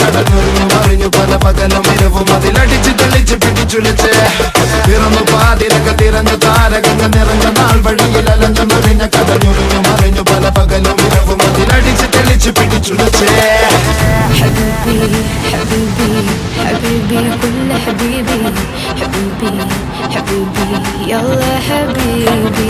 കടഞ്ഞൊറിഞ്ഞു മറിഞ്ഞു പല പകലും ഇരവും അതിലടിച്ച് തെളിച്ച് പിടിച്ചുലച്ച് പിറന്നു പാതിരൊക്കെ തിരഞ്ഞു താരകങ്ങൾ നിറഞ്ഞ നാൾ വഴിയിൽ അലഞ്ഞു മറിഞ്ഞ കടഞ്ഞൊറിഞ്ഞു മറിഞ്ഞു പല പകലും ഇരവും അതിലടിച്ച് തെളിച്ച് പിടിച്ചുലച്ച് حبيبي حبيبي حبيبي كل حبيبي حبيبي حبيبي يلا حبيبي